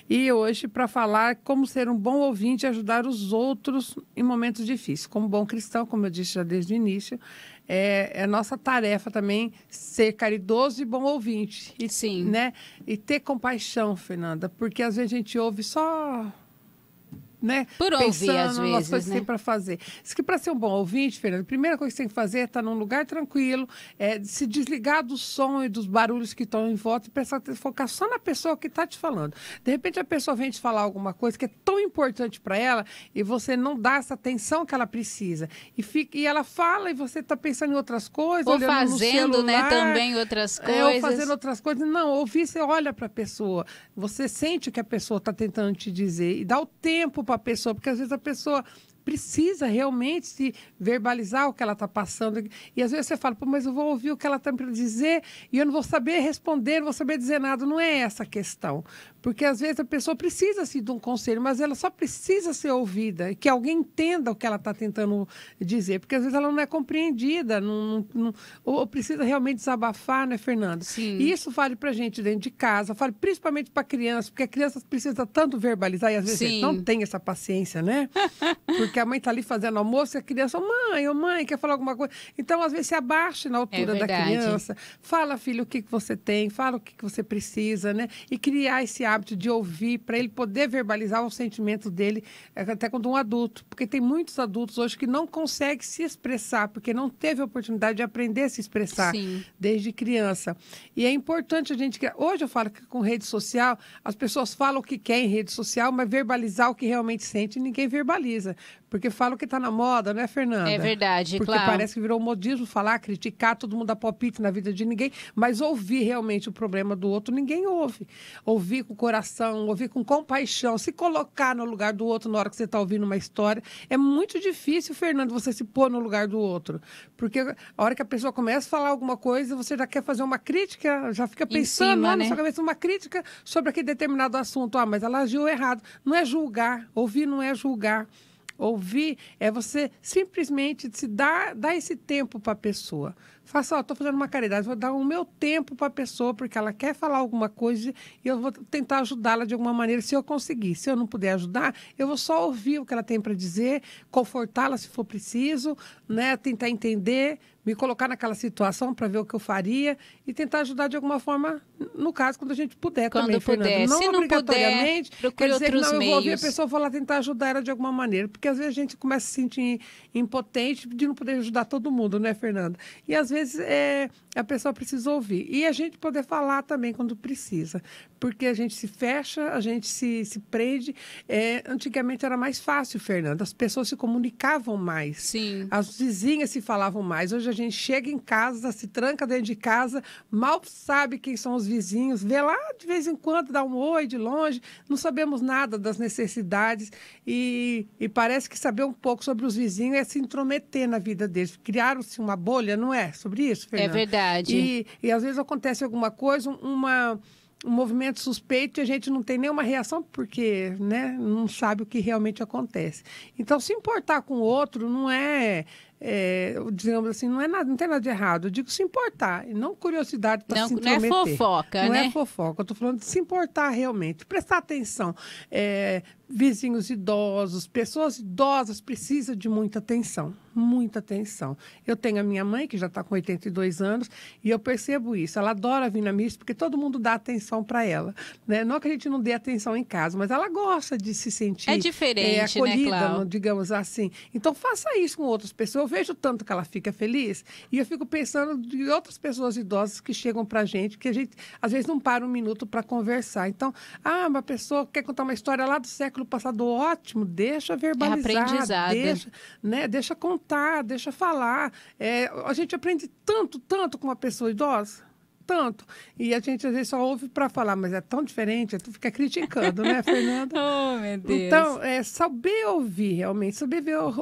E hoje, para falar como ser um bom ouvinte e ajudar os outros em momentos difíceis. Como bom cristão, como eu disse já desde o início, é nossa tarefa também ser caridoso e bom ouvinte. E, Sim. né? E ter compaixão, Fernanda, porque às vezes a gente ouve só... Né? Por ouvir, Pensando às nas vezes, coisas que né? tem para fazer. Diz que para ser um bom ouvinte, Fernanda, a primeira coisa que você tem que fazer é estar num lugar tranquilo, se desligar do som e dos barulhos que estão em volta e focar só na pessoa que está te falando. De repente a pessoa vem te falar alguma coisa que é tão importante para ela e você não dá essa atenção que ela precisa. E ela fala e você está pensando em outras coisas, Ou olhando no fazendo, né, celular, também outras coisas. ou fazendo outras coisas. Não, ouvir, você olha para a pessoa, você sente o que a pessoa está tentando te dizer e dá o tempo para a pessoa, porque às vezes a pessoa precisa realmente se verbalizar o que ela está passando. E às vezes você fala, pô, mas eu vou ouvir o que ela tem para dizer e eu não vou saber responder, não vou saber dizer nada. Não é essa a questão. Porque às vezes a pessoa precisa assim, de um conselho, mas ela só precisa ser ouvida e que alguém entenda o que ela está tentando dizer. Porque às vezes ela não é compreendida, ou precisa realmente desabafar, né, Fernanda? Sim. E isso vale para a gente dentro de casa, vale principalmente para crianças, porque a criança precisa tanto verbalizar e às vezes a gente não tem essa paciência, né? Porque a mãe está ali fazendo almoço e a criança, mãe, quer falar alguma coisa? Então, às vezes, se abaixa na altura da criança, fala, filho, o que você tem, fala o que você precisa, né? E criar esse hábito de ouvir para ele poder verbalizar o sentimento dele, até quando um adulto. Porque tem muitos adultos hoje que não conseguem se expressar, porque não teve a oportunidade de aprender a se expressar desde criança. E é importante a gente... Hoje eu falo que com rede social, as pessoas falam o que querem em rede social, mas verbalizar o que realmente sente, ninguém verbaliza. Porque fala o que está na moda, né, Fernanda? É verdade, porque claro. Porque parece que virou um modismo falar, criticar, todo mundo dá palpite na vida de ninguém, mas ouvir realmente o problema do outro, ninguém ouve. Ouvir com o coração, ouvir com compaixão, se colocar no lugar do outro na hora que você está ouvindo uma história. É muito difícil, Fernanda, você se pôr no lugar do outro. Porque a hora que a pessoa começa a falar alguma coisa, você já quer fazer uma crítica, já fica pensando lá na sua cabeça uma crítica sobre aquele determinado assunto. Mas ela agiu errado. Não é julgar. Ouvir não é julgar. Ouvir é você simplesmente se dar esse tempo para a pessoa. Faça, estou fazendo uma caridade, vou dar o meu tempo para a pessoa, porque ela quer falar alguma coisa e eu vou tentar ajudá-la de alguma maneira, se eu conseguir. Se eu não puder ajudar, eu vou só ouvir o que ela tem para dizer, confortá-la se for preciso, né? Tentar entender, me colocar naquela situação para ver o que eu faria e tentar ajudar de alguma forma, no caso, quando a gente puder também, Fernanda. Não se não obrigatoriamente, puder, quer dizer que não, eu vou ouvir a meios. pessoa, vou lá tentar ajudar ela de alguma maneira, porque às vezes a gente começa a se sentir impotente de não poder ajudar todo mundo, né, Fernanda? E às vezes a pessoa precisa ouvir. E a gente poder falar também quando precisa, porque a gente se fecha, a gente se prende. Antigamente era mais fácil, Fernanda, as pessoas se comunicavam mais. Sim. As vizinhas se falavam mais. Hoje a gente chega em casa, se tranca dentro de casa, mal sabe quem são os vizinhos, vê lá de vez em quando, dá um oi de longe, não sabemos nada das necessidades e parece que saber um pouco sobre os vizinhos é se intrometer na vida deles. Criaram-se uma bolha, não é? Sobre isso, Fernanda? É verdade. E às vezes acontece alguma coisa, um movimento suspeito e a gente não tem nenhuma reação porque, né, não sabe o que realmente acontece. Então, se importar com o outro não digamos assim, não tem nada de errado. Eu digo se importar, e não curiosidade para se intrometer. Não é fofoca, né? Não é fofoca. Eu estou falando de se importar realmente, prestar atenção. Vizinhos idosos, pessoas idosas precisam de muita atenção. Muita atenção. Eu tenho a minha mãe, que já está com 82 anos, e eu percebo isso. Ela adora vir na missa, porque todo mundo dá atenção para ela. Né? Não que a gente não dê atenção em casa, mas ela gosta de se sentir diferente, acolhida, né, Cláudia? digamos assim. Então, faça isso com outras pessoas. Eu vejo tanto que ela fica feliz, e eu fico pensando de outras pessoas idosas que chegam para a gente, que a gente, às vezes, não para um minuto para conversar. Então, uma pessoa quer contar uma história lá do século passado, ótimo, deixa verbalizar. É aprendizado. Deixa contar, deixa falar. A gente aprende tanto com uma pessoa idosa. Tanto. E a gente, às vezes, só ouve para falar, mas é tão diferente, tu fica criticando, né, Fernanda? Oh, meu Deus. Então, saber ouvir, realmente,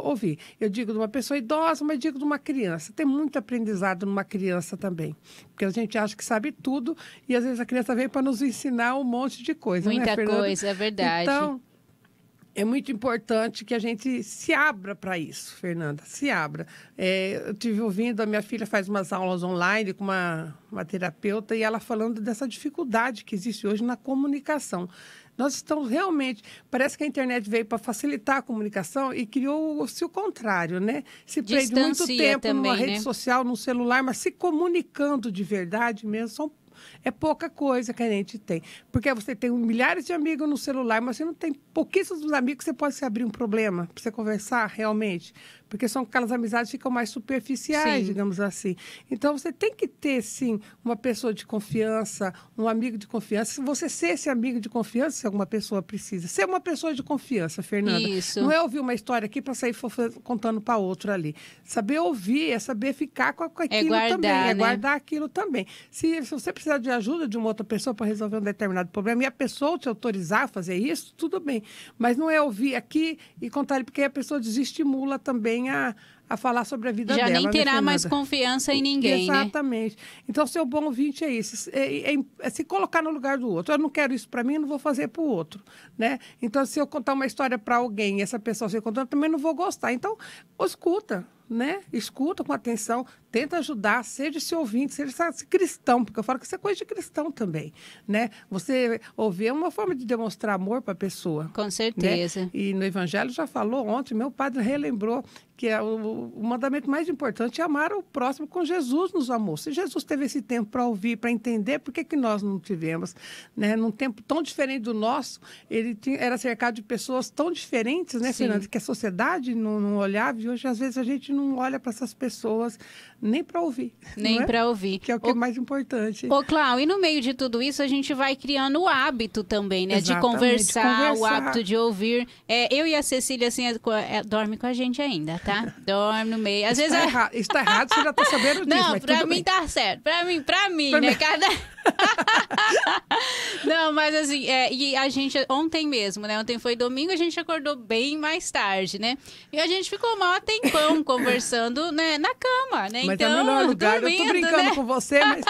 ouvir. Eu digo de uma pessoa idosa, mas digo de uma criança. Tem muito aprendizado numa criança também. Porque a gente acha que sabe tudo e, às vezes, a criança vem para nos ensinar um monte de coisa, Muita né, Fernanda? coisa, é verdade. Então, é muito importante que a gente se abra para isso, Fernanda, se abra. Eu estive ouvindo, a minha filha faz umas aulas online com uma terapeuta e ela falando dessa dificuldade que existe hoje na comunicação. Nós estamos realmente... Parece que a internet veio para facilitar a comunicação e criou-se o contrário, né? Se prende muito tempo também, numa né? rede social, no celular, mas se comunicando de verdade mesmo, é pouca coisa que a gente tem. Porque você tem milhares de amigos no celular, mas você não tem pouquíssimos amigos que você pode se abrir um problema para você conversar realmente. Porque são aquelas amizades que ficam mais superficiais, Sim. digamos assim. Então, você tem que ter, sim, uma pessoa de confiança, um amigo de confiança. Se você ser esse amigo de confiança, se alguma pessoa precisa. Ser uma pessoa de confiança, Fernanda. Isso. Não é ouvir uma história aqui para sair contando para outro ali. Saber ouvir é saber ficar com aquilo guardar, também. É né? guardar aquilo também. Se você precisar de ajuda de uma outra pessoa para resolver um determinado problema e a pessoa te autorizar a fazer isso, tudo bem. Mas não é ouvir aqui e contar ele, porque a pessoa desestimula também a falar sobre a vida Já dela. nem terá né, mais Fernanda? confiança em ninguém, né? Exatamente. Então, ser o bom ouvinte é isso. É se colocar no lugar do outro. Eu não quero isso para mim, eu não vou fazer para o outro. Né? Então, se eu contar uma história para alguém e essa pessoa se contando, eu também não vou gostar. Então, escuta. Né? Escuta com atenção, tenta ajudar, seja esse ouvinte, seja esse cristão, porque eu falo que isso é coisa de cristão também, né? Você ouvir é uma forma de demonstrar amor para a pessoa. Com certeza. Né? E no Evangelho já falou ontem, meu padre relembrou que o mandamento mais importante é amar o próximo como Jesus nos amou. Se Jesus teve esse tempo para ouvir, para entender, por que nós não tivemos? Né? Num tempo tão diferente do nosso, era cercado de pessoas tão diferentes, né, Fernanda? Que a sociedade não olhava, e hoje às vezes a gente não olha para essas pessoas nem para ouvir. Nem para ouvir. Que é o que é mais importante. Ô, Clau, e no meio de tudo isso, a gente vai criando o hábito também, né? De conversar, o hábito de ouvir. Eu e a Cecília, assim, dorme com a gente ainda, tá? Dorme no meio. Às vezes está errado, você já está sabendo disso. Não, mas pra mim bem. tá certo. Pra mim, né? Cada... Não, mas assim, e a gente, ontem mesmo, né? Ontem foi domingo, a gente acordou bem mais tarde, né? E a gente ficou mal a tempão conversando, né, na cama, né? Mas então, é o melhor lugar. dormindo, eu tô brincando, né, com você, mas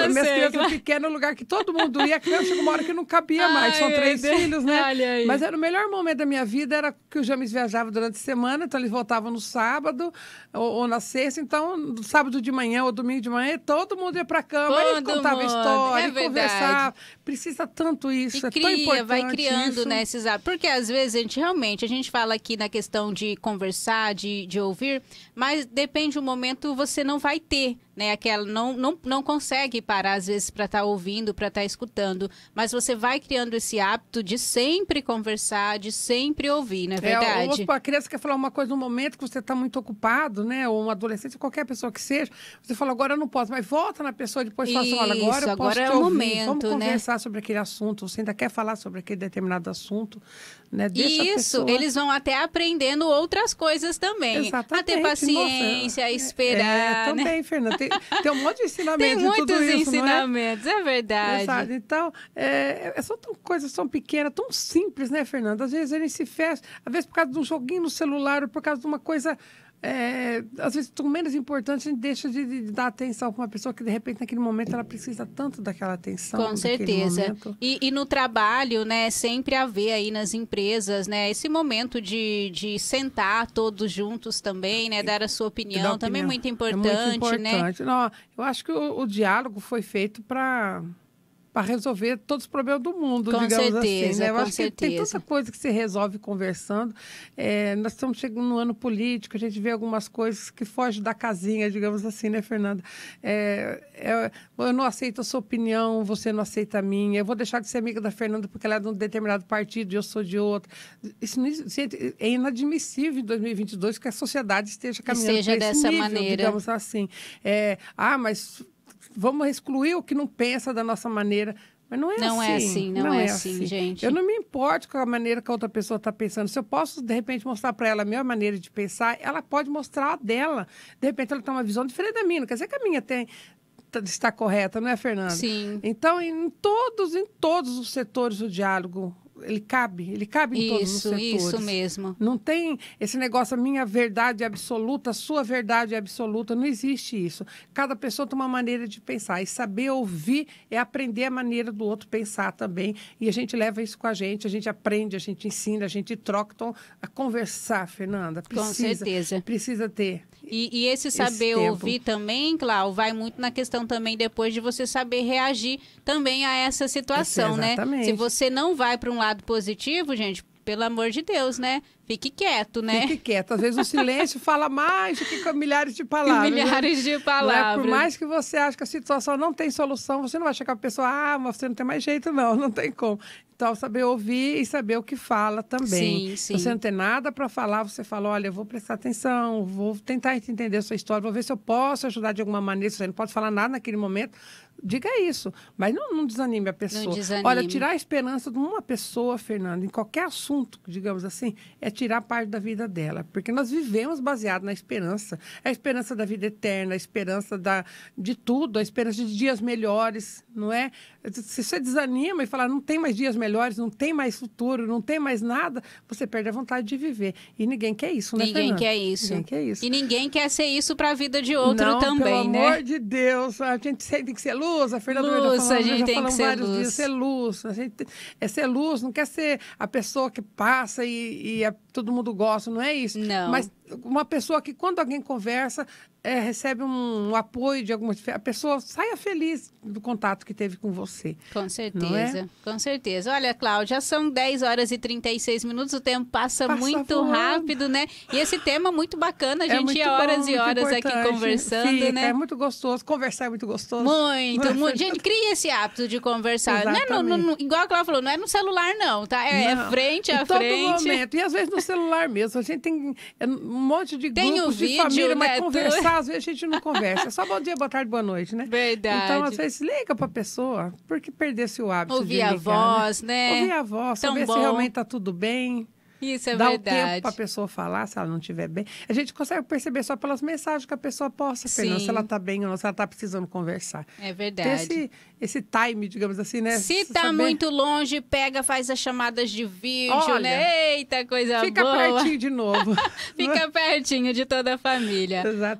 minhas crianças pequenas, no lugar que todo mundo ia, a criança chegou uma hora que não cabia mais. São 3 filhos, né? Olha aí. Mas era o melhor momento da minha vida, era que o James viajava durante a semana, então eles voltavam no sábado ou na sexta, então no sábado de manhã ou domingo de manhã, todo mundo ia pra cama, aí contava história, conversava. Precisa tanto isso, é tão importante. Vai criando, isso. né, esses hábitos. Porque às vezes a gente fala aqui na questão de conversar, de ouvir, mas depende do momento, você não vai ter, né? Aquela não consegue parar, às vezes, para estar ouvindo, para estar escutando. Mas você vai criando esse hábito de sempre conversar, de sempre ouvir, não é verdade? A criança quer falar uma coisa no momento que você está muito ocupado, né? Ou um adolescente, qualquer pessoa que seja, você fala, agora eu não posso, mas volta na pessoa e depois fala assim, olha, agora eu posso te ouvir. Momento, vamos conversar, né? sobre aquele assunto, você ainda quer falar sobre aquele determinado assunto, né? Deixa Isso, eles vão até aprendendo outras coisas também. Exatamente. A ter paciência, a esperar, também, né? Fernanda, tem um monte de ensinamentos Tem de tudo muitos isso, ensinamentos, não é? É verdade. Exato. Então, são coisas tão pequenas, tão simples, né, Fernanda? Às vezes ele se fecha, às vezes por causa de um joguinho no celular, ou por causa de uma coisa... às vezes, tão menos importante, a gente deixa de dar atenção para uma pessoa que, de repente, naquele momento, ela precisa tanto daquela atenção. Com certeza. E no trabalho, né, sempre haver aí nas empresas, né, esse momento de sentar todos juntos também, né, dar a sua opinião, também é muito importante, né? Não, eu acho que o diálogo foi feito para resolver todos os problemas do mundo, digamos assim. Né? Eu acho que tem tanta coisa que se resolve conversando. Nós estamos chegando no ano político, a gente vê algumas coisas que fogem da casinha, digamos assim, né, Fernanda? Eu não aceito a sua opinião, você não aceita a minha, eu vou deixar de ser amiga da Fernanda porque ela é de um determinado partido e eu sou de outro. Isso é inadmissível em 2022 que a sociedade esteja caminhando para esse nível, maneira. Digamos assim. Mas... vamos excluir o que não pensa da nossa maneira. Mas não é assim. Não é assim, gente. Eu não me importo com a maneira que a outra pessoa está pensando. Se eu posso, de repente, mostrar para ela a minha maneira de pensar, ela pode mostrar a dela. De repente, ela tem uma visão diferente da minha. Não quer dizer que a minha está correta, não é, Fernanda? Sim. Então, em todos os setores do diálogo, ele cabe em todos os setores. Isso mesmo. Não tem esse negócio, a minha verdade é absoluta, a sua verdade é absoluta, não existe isso. Cada pessoa tem uma maneira de pensar, e saber ouvir é aprender a maneira do outro pensar também, e a gente leva isso com a gente aprende, a gente ensina, a gente troca, então, a conversar, Fernanda, com certeza. Precisa ter. E esse saber ouvir também, Cláudio, vai muito na questão também depois de você saber reagir também a essa situação, né? Se você não vai para um lado positivo, gente, pelo amor de Deus, né? Fique quieto, né? Fique quieto. Às vezes o silêncio fala mais do que milhares de palavras. Milhares de palavras. Por mais que você ache que a situação não tem solução, você não vai chegar para a pessoa, mas você não tem mais jeito, não tem como. Então, saber ouvir e saber o que fala também. Sim. Se você não tem nada para falar, você fala, olha, eu vou prestar atenção, vou tentar entender a sua história, vou ver se eu posso ajudar de alguma maneira. Se você não pode falar nada naquele momento, diga isso. Mas não desanime a pessoa. Não desanime. Olha, tirar a esperança de uma pessoa, Fernanda, em qualquer assunto, digamos assim, é tirar parte da vida dela. Porque nós vivemos baseado na esperança. A esperança da vida eterna, a esperança de tudo, a esperança de dias melhores, não é? Se você desanima e fala, não tem mais dias melhores, não tem mais futuro, não tem mais nada, você perde a vontade de viver. E ninguém quer isso, né, Ninguém Fernanda? quer isso. Ninguém quer isso. E ninguém quer ser isso para a vida de outro também, né? Pelo amor de Deus, a gente tem que ser luz, a Fernanda a gente tem que ser luz. Dias, ser luz. A gente é ser luz, não quer ser a pessoa que passa e todo mundo gosta, não é isso. Não. Mas uma pessoa que, quando alguém conversa, recebe um apoio de alguma... A pessoa saia feliz do contato que teve com você. Com certeza, com certeza. Olha, Cláudia, já são 10 horas e 36 minutos, o tempo passa muito voando. Rápido, né? E esse tema é muito bacana, a gente ia horas e horas aqui conversando, né? É muito gostoso, conversar é muito gostoso. Muito. Gente, cria esse hábito de conversar. Não é igual a Cláudia falou, não é no celular não, tá? É frente a frente. Todo momento, e às vezes no celular mesmo. A gente tem um monte de grupos de vídeo, família, mas né? conversar, às vezes a gente não conversa. É só bom dia, boa tarde, boa noite, né? Verdade. Então, às vezes, liga pra pessoa, porque perdesse o hábito ouvir de ligar, a voz, né? Ouvir a voz, saber se realmente tá tudo bem. Isso é Dá verdade. o tempo para a pessoa falar, se ela não estiver bem. A gente consegue perceber só pelas mensagens que a pessoa posta, Fernanda, se ela está bem ou não, se ela está precisando conversar. É verdade. Esse time, digamos assim, né? Se está muito longe, faz as chamadas de vídeo, olha, né? Eita, coisa boa. Fica pertinho de novo. Fica pertinho de toda a família. Exato.